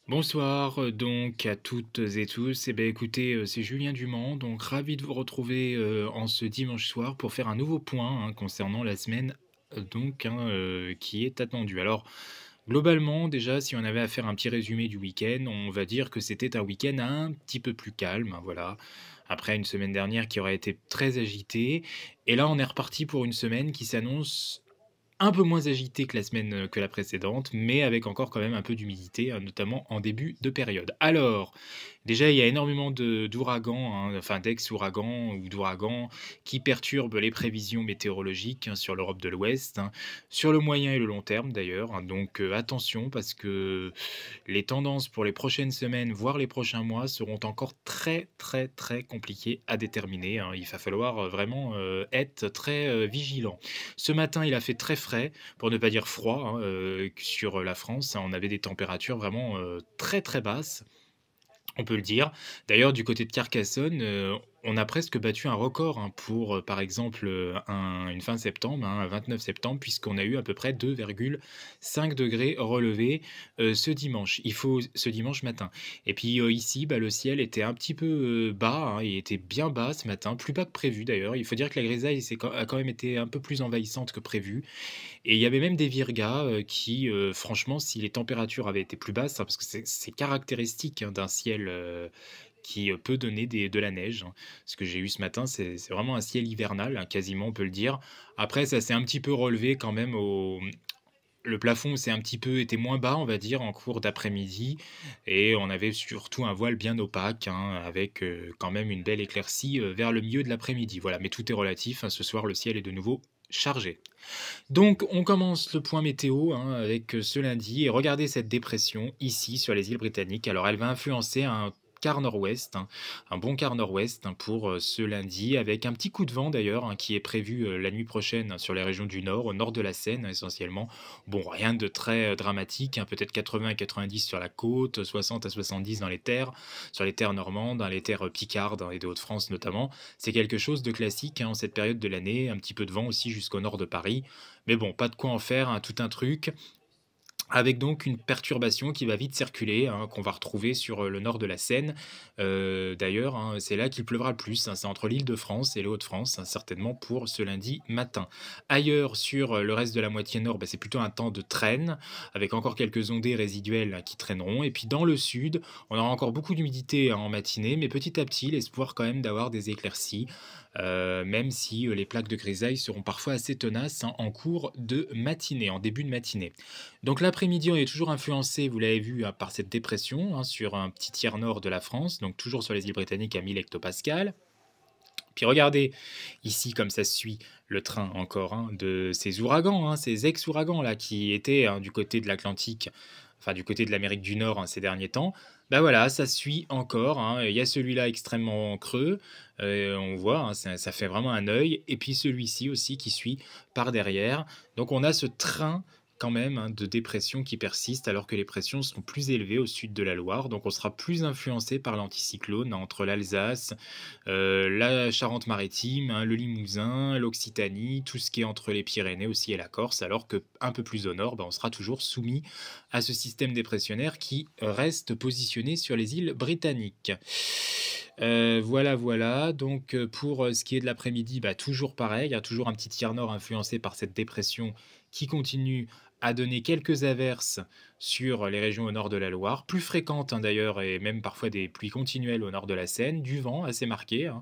Bonsoir donc à toutes et tous. Écoutez, c'est Julien Dumont, donc ravi de vous retrouver, en ce dimanche soir pour faire un nouveau point, concernant la semaine, qui est attendue. Alors, globalement, déjà, si on avait à faire un petit résumé du week-end, on va dire que c'était un week-end un petit peu plus calme, voilà. Après une semaine dernière qui aurait été très agitée et là, on est reparti pour une semaine qui s'annonce un peu moins agité que la semaine, que la précédente, mais avec encore quand même un peu d'humidité, notamment en début de période. Alors, déjà, il y a énormément de d'ouragans, enfin d'ex-ouragans ou d'ouragans qui perturbent les prévisions météorologiques, sur l'Europe de l'Ouest, sur le moyen et le long terme d'ailleurs, donc attention parce que les tendances pour les prochaines semaines, voire les prochains mois, seront encore très, très, très compliquées à déterminer, Il va falloir, vraiment, être très, vigilant. Ce matin, il a fait très frais, pour ne pas dire froid, sur la France, On avait des températures vraiment, très, très basses. On peut le dire. D'ailleurs, du côté de Carcassonne, on a presque battu un record, pour, par exemple, une fin septembre, un 29 septembre, puisqu'on a eu à peu près 2,5 degrés relevés, ce dimanche matin. Et puis, ici, le ciel était un petit peu, bas, il était bien bas ce matin, plus bas que prévu d'ailleurs. Il faut dire que la grisaille a quand même été un peu plus envahissante que prévu. Et il y avait même des virgas, qui, franchement, si les températures avaient été plus basses, parce que c'est caractéristique, d'un ciel, qui, peut donner de la neige, hein. Ce que j'ai eu ce matin, c'est vraiment un ciel hivernal, quasiment, on peut le dire. Après, ça s'est un petit peu relevé quand même le plafond s'est un petit peu été moins bas, on va dire, en cours d'après-midi et on avait surtout un voile bien opaque, avec, quand même une belle éclaircie, vers le milieu de l'après-midi. Voilà, mais tout est relatif, ce soir, le ciel est de nouveau chargé. Donc, on commence le point météo avec ce lundi et regardez cette dépression ici sur les îles britanniques. Alors, elle va influencer un quart nord-ouest, un bon quart nord-ouest pour ce lundi, avec un petit coup de vent d'ailleurs qui est prévu la nuit prochaine sur les régions du nord, au nord de la Seine essentiellement. Bon, rien de très dramatique, peut-être 80 à 90 sur la côte, 60 à 70 dans les terres, sur les terres normandes, dans les terres picardes et des Hauts-de-France notamment. C'est quelque chose de classique en cette période de l'année, un petit peu de vent aussi jusqu'au nord de Paris. Mais bon, pas de quoi en faire tout un truc. Avec donc une perturbation qui va vite circuler, qu'on va retrouver sur, le nord de la Seine. D'ailleurs, c'est là qu'il pleuvra le plus, c'est entre l'Île-de-France et les Hauts-de-France, certainement pour ce lundi matin. Ailleurs, sur, le reste de la moitié nord, c'est plutôt un temps de traîne, avec encore quelques ondées résiduelles qui traîneront et puis dans le sud, on aura encore beaucoup d'humidité en matinée, mais petit à petit, l'espoir quand même d'avoir des éclaircies, même si, les plaques de grisaille seront parfois assez tenaces, en cours de matinée, en début de matinée. Donc l'après-midi, on est toujours influencé, vous l'avez vu, par cette dépression, sur un petit tiers nord de la France, donc toujours sur les îles britanniques à 1000 hectopascales. Puis regardez, ici, comme ça suit le train encore de ces ouragans, ces ex-ouragans là qui étaient du côté de l'Atlantique, enfin du côté de l'Amérique du Nord ces derniers temps. Ben voilà, ça suit encore. Il y a celui-là extrêmement creux, on voit, ça fait vraiment un œil, et puis celui-ci aussi qui suit par derrière. Donc on a ce train quand même de dépression qui persiste alors que les pressions sont plus élevées au sud de la Loire. Donc on sera plus influencé par l'anticyclone entre l'Alsace, la Charente-Maritime, le Limousin, l'Occitanie, tout ce qui est entre les Pyrénées aussi et la Corse, alors que un peu plus au nord, on sera toujours soumis à ce système dépressionnaire qui reste positionné sur les îles britanniques. Voilà, voilà. Donc, pour ce qui est de l'après-midi, toujours pareil, il y a toujours un petit tiers nord influencé par cette dépression qui continue à donner quelques averses sur les régions au nord de la Loire, plus fréquentes d'ailleurs, et même parfois des pluies continuelles au nord de la Seine, du vent assez marqué,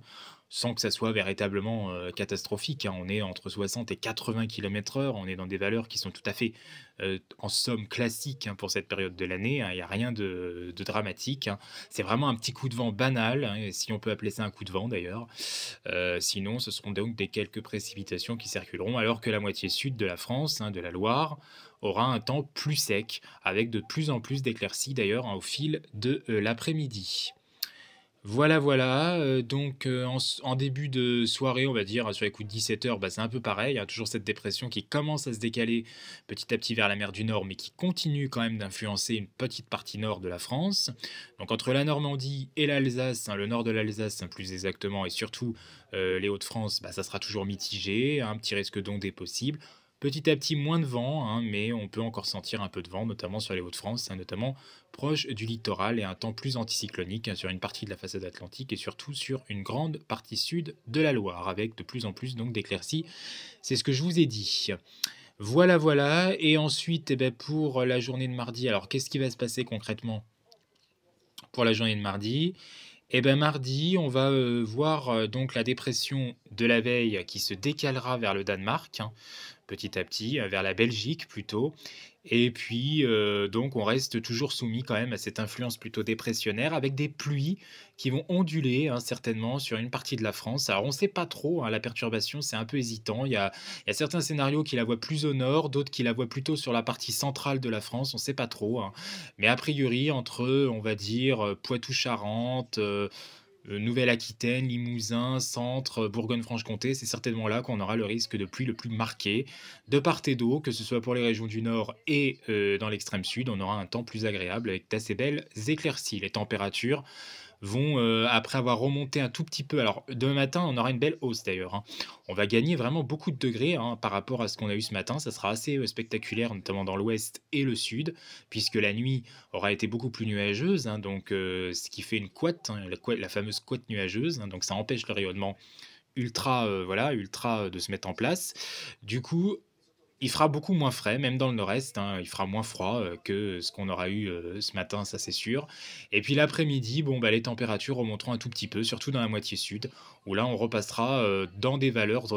sans que ça soit véritablement catastrophique, On est entre 60 et 80 km/h, on est dans des valeurs qui sont tout à fait, en somme, classiques pour cette période de l'année, il n'y a rien de dramatique. C'est vraiment un petit coup de vent banal, et si on peut appeler ça un coup de vent d'ailleurs. Sinon, ce seront donc des quelques précipitations qui circuleront, alors que la moitié sud de la France, de la Loire, aura un temps plus sec, avec de plus en plus d'éclaircies d'ailleurs au fil de l'après-midi. Voilà, voilà, donc en début de soirée, on va dire, sur les coups de 17 h, c'est un peu pareil, toujours cette dépression qui commence à se décaler petit à petit vers la mer du Nord, mais qui continue quand même d'influencer une petite partie nord de la France. Donc entre la Normandie et l'Alsace, le nord de l'Alsace, plus exactement, et surtout les Hauts-de-France, ça sera toujours mitigé, un petit risque d'ondée possible. Petit à petit, moins de vent, hein, mais on peut encore sentir un peu de vent, notamment sur les Hauts-de-France, hein, notamment proche du littoral, et un temps plus anticyclonique, hein, sur une partie de la façade atlantique et surtout sur une grande partie sud de la Loire, avec de plus en plus donc d'éclaircies. C'est ce que je vous ai dit. Voilà, voilà. Et ensuite, eh ben, pour la journée de mardi, alors qu'est-ce qui va se passer concrètement pour la journée de mardi? Eh ben, mardi, on va, voir, donc la dépression de la veille qui se décalera vers le Danemark, hein, petit à petit, vers la Belgique plutôt. Et puis, donc on reste toujours soumis quand même à cette influence plutôt dépressionnaire avec des pluies qui vont onduler, hein, certainement sur une partie de la France. Alors on ne sait pas trop, hein, la perturbation, c'est un peu hésitant. Il y a certains scénarios qui la voient plus au nord, d'autres qui la voient plutôt sur la partie centrale de la France, on ne sait pas trop, hein. Mais a priori entre, on va dire, Poitou-Charentes, Nouvelle-Aquitaine, Limousin, Centre, Bourgogne-Franche-Comté, c'est certainement là qu'on aura le risque de pluie le plus marqué. De part et d'autre, que ce soit pour les régions du nord et dans l'extrême sud, on aura un temps plus agréable avec d'assez belles éclaircies. Les températures vont, après avoir remonté un tout petit peu, alors demain matin, on aura une belle hausse d'ailleurs, hein. On va gagner vraiment beaucoup de degrés, hein, par rapport à ce qu'on a eu ce matin. Ça sera assez spectaculaire, notamment dans l'ouest et le sud, puisque la nuit aura été beaucoup plus nuageuse, hein, donc ce qui fait une couette, hein, la fameuse couette nuageuse, hein, donc ça empêche le rayonnement ultra, voilà, ultra de se mettre en place. Du coup, il fera beaucoup moins frais, même dans le nord-est, hein, il fera moins froid, que ce qu'on aura eu, ce matin, ça c'est sûr. Et puis l'après-midi, bon, bah, les températures remonteront un tout petit peu, surtout dans la moitié sud, où là on repassera, dans des valeurs,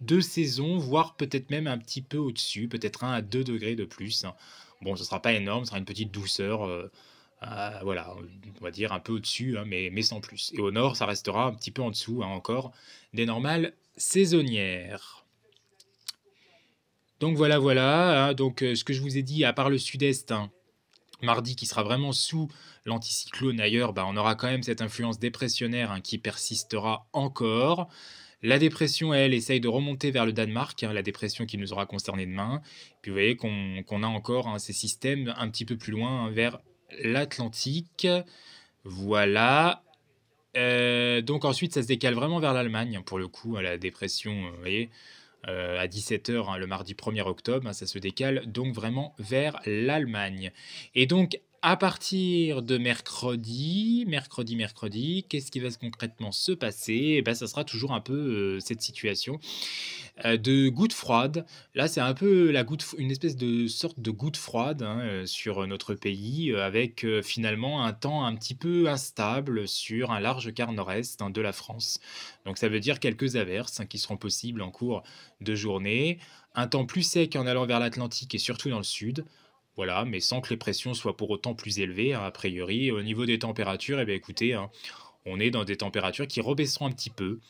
de saison, voire peut-être même un petit peu au-dessus, peut-être 1 à 2 degrés de plus, hein. Bon, ce sera pas énorme, ce sera une petite douceur, voilà, on va dire un peu au-dessus, hein, mais sans plus. Et au nord, ça restera un petit peu en dessous, hein, encore des normales saisonnières. Donc voilà, voilà, hein, donc ce que je vous ai dit, à part le sud-est, hein, mardi qui sera vraiment sous l'anticyclone ailleurs, bah, on aura quand même cette influence dépressionnaire, hein, qui persistera encore. La dépression, elle, essaye de remonter vers le Danemark, hein, la dépression qui nous aura concerné demain. Puis vous voyez qu'on a encore, hein, ces systèmes un petit peu plus loin, hein, vers l'Atlantique. Voilà. Donc ensuite, ça se décale vraiment vers l'Allemagne, hein, pour le coup, hein, la dépression, vous voyez, à 17h, hein, le mardi 1er octobre, hein, ça se décale donc vraiment vers l'Allemagne. Et donc, à partir de mercredi, qu'est-ce qui va concrètement se passer? Eh ben, ça sera toujours un peu cette situation de goutte froide. Là, c'est un peu une espèce de sorte de goutte froide, hein, sur notre pays, avec finalement un temps un petit peu instable sur un large quart nord-est, hein, de la France. Donc ça veut dire quelques averses, hein, qui seront possibles en cours de journée. Un temps plus sec en allant vers l'Atlantique et surtout dans le sud. Voilà, mais sans que les pressions soient pour autant plus élevées, hein, a priori. Au niveau des températures, eh bien, écoutez, hein, on est dans des températures qui rebaisseront un petit peu,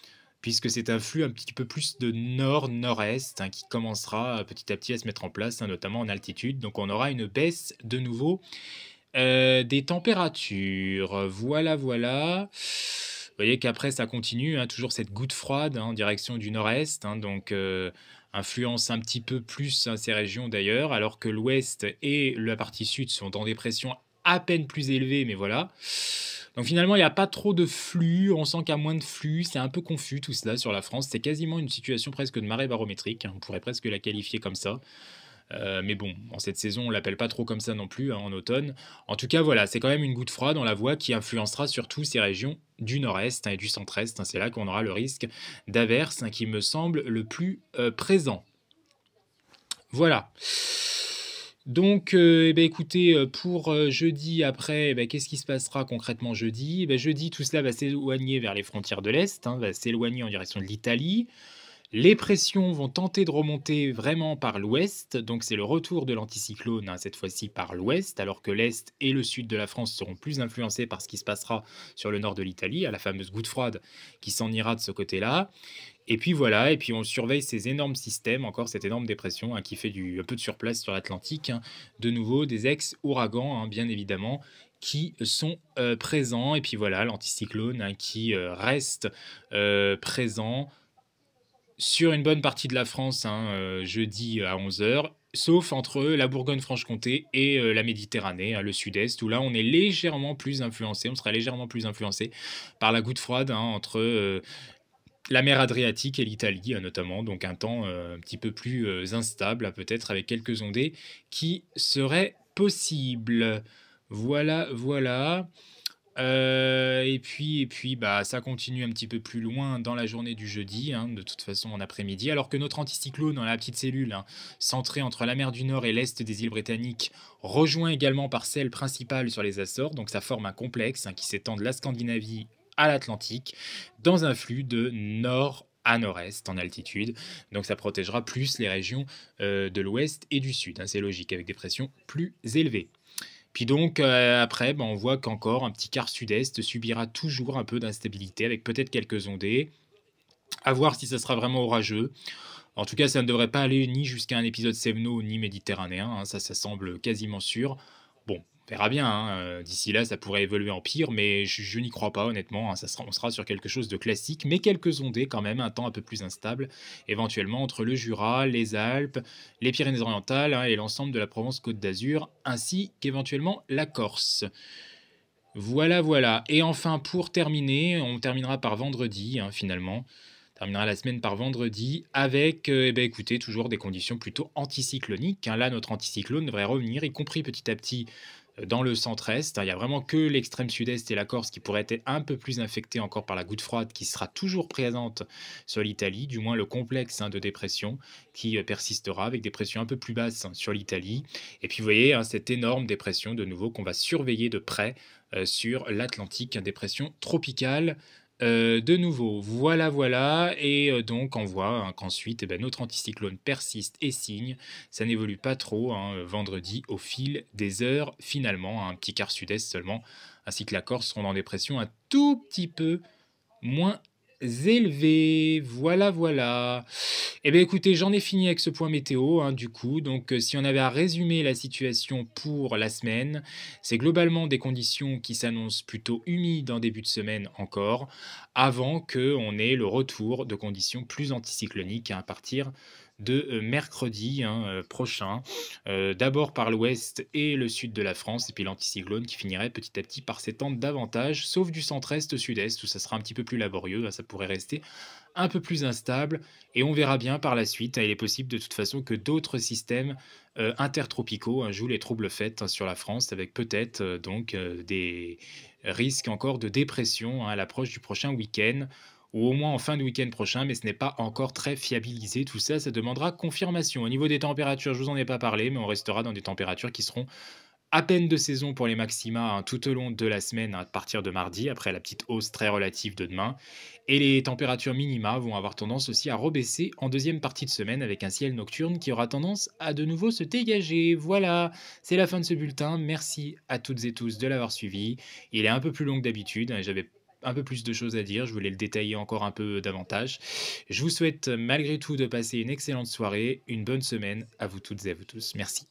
puisque c'est un flux un petit peu plus de nord-nord-est, hein, qui commencera petit à petit à se mettre en place, hein, notamment en altitude. Donc on aura une baisse de nouveau des températures. Voilà, voilà. Vous voyez qu'après ça continue, hein, toujours cette goutte froide, hein, en direction du nord-est, hein, donc influence un petit peu plus, hein, ces régions d'ailleurs, alors que l'ouest et la partie sud sont dans des pressions à peine plus élevées, mais voilà. Donc finalement, il n'y a pas trop de flux, on sent qu'il y a moins de flux, c'est un peu confus tout cela sur la France. C'est quasiment une situation presque de marée barométrique, hein, on pourrait presque la qualifier comme ça. Mais bon, en cette saison, on l'appelle pas trop comme ça non plus, hein, en automne. En tout cas, voilà, c'est quand même une goutte froide, on la voit, qui influencera surtout ces régions du nord-est, hein, et du centre-est, hein. C'est là qu'on aura le risque d'averse, hein, qui me semble le plus présent. Voilà. Donc, eh ben, écoutez, pour jeudi après, eh ben, qu'est-ce qui se passera concrètement jeudi? Eh ben, jeudi, tout cela va s'éloigner vers les frontières de l'Est, hein, va s'éloigner en direction de l'Italie. Les pressions vont tenter de remonter vraiment par l'ouest, donc c'est le retour de l'anticyclone, hein, cette fois-ci par l'ouest, alors que l'est et le sud de la France seront plus influencés par ce qui se passera sur le nord de l'Italie, à la fameuse goutte froide qui s'en ira de ce côté-là. Et puis voilà, et puis on surveille ces énormes systèmes, encore cette énorme dépression, hein, qui fait un peu de surplace sur l'Atlantique, hein. De nouveau, des ex-ouragans, hein, bien évidemment, qui sont présents. Et puis voilà, l'anticyclone, hein, qui reste présent sur une bonne partie de la France, hein, jeudi à 11h, sauf entre la Bourgogne-Franche-Comté et la Méditerranée, hein, le sud-est, où là on est légèrement plus influencé, on sera légèrement plus influencé par la goutte froide, hein, entre la mer Adriatique et l'Italie, notamment, donc un temps, un petit peu plus, instable, peut-être avec quelques ondées qui seraient possibles. Voilà, voilà. Et puis, bah, ça continue un petit peu plus loin dans la journée du jeudi, de toute façon en après-midi, alors que notre anticyclone dans la petite cellule, centrée entre la mer du Nord et l'est des îles britanniques, rejoint également par celle principale sur les Açores, donc ça forme un complexe, qui s'étend de la Scandinavie à l'Atlantique, dans un flux de nord à nord-est en altitude. Donc ça protégera plus les régions de l'ouest et du sud, c'est logique, avec des pressions plus élevées. Puis donc, après, on voit qu'encore un petit quart sud-est subira toujours un peu d'instabilité avec peut-être quelques ondées. À voir si ça sera vraiment orageux. En tout cas, ça ne devrait pas aller ni jusqu'à un épisode séveno ni méditerranéen, ça semble quasiment sûr. Bon, on verra bien, d'ici là, ça pourrait évoluer en pire, mais je n'y crois pas honnêtement, on sera sur quelque chose de classique, mais quelques ondées quand même, un temps un peu plus instable, éventuellement entre le Jura, les Alpes, les Pyrénées-Orientales, et l'ensemble de la Provence-Côte d'Azur, ainsi qu'éventuellement la Corse. Voilà, voilà. Et enfin, pour terminer, on terminera par vendredi, finalement. On terminera la semaine par vendredi avec, écoutez, toujours des conditions plutôt anticycloniques, Là, notre anticyclone devrait revenir, y compris petit à petit dans le centre-est. Il n'y a vraiment que l'extrême sud-est et la Corse qui pourraient être un peu plus infectés encore par la goutte froide qui sera toujours présente sur l'Italie, du moins le complexe de dépression qui persistera avec des pressions un peu plus basses sur l'Italie. Et puis vous voyez, cette énorme dépression de nouveau qu'on va surveiller de près sur l'Atlantique, dépression tropicale. De nouveau, voilà, voilà, et donc on voit qu'ensuite, notre anticyclone persiste et signe. Ça n'évolue pas trop, vendredi au fil des heures, finalement, un petit quart sud-est seulement, ainsi que la Corse seront dans des pressions un tout petit peu moins élevées. Voilà, voilà. Écoutez, j'en ai fini avec ce point météo, du coup. Donc, si on avait à résumer la situation pour la semaine, c'est globalement des conditions qui s'annoncent plutôt humides en début de semaine encore, avant qu'on ait le retour de conditions plus anticycloniques à partir de mercredi prochain. D'abord par l'ouest et le sud de la France, et puis l'anticyclone qui finirait petit à petit par s'étendre davantage, sauf du centre-est au sud-est, où ça sera un petit peu plus laborieux, ça pourrait rester un peu plus instable, et on verra bien par la suite. Il est possible de toute façon que d'autres systèmes intertropicaux jouent les troubles faits sur la France, avec peut-être des risques encore de dépression à l'approche du prochain week-end, ou au moins en fin de week-end prochain, mais ce n'est pas encore très fiabilisé. Tout ça, ça demandera confirmation. Au niveau des températures, je vous en ai pas parlé, mais on restera dans des températures qui seront à peine de saison pour les maxima tout au long de la semaine à partir de mardi, après la petite hausse très relative de demain. Et les températures minima vont avoir tendance aussi à rebaisser en deuxième partie de semaine avec un ciel nocturne qui aura tendance à de nouveau se dégager. Voilà, c'est la fin de ce bulletin. Merci à toutes et tous de l'avoir suivi. Il est un peu plus long que d'habitude, j'avais un peu plus de choses à dire, je voulais le détailler encore un peu davantage. Je vous souhaite malgré tout de passer une excellente soirée, une bonne semaine à vous toutes et à vous tous. Merci.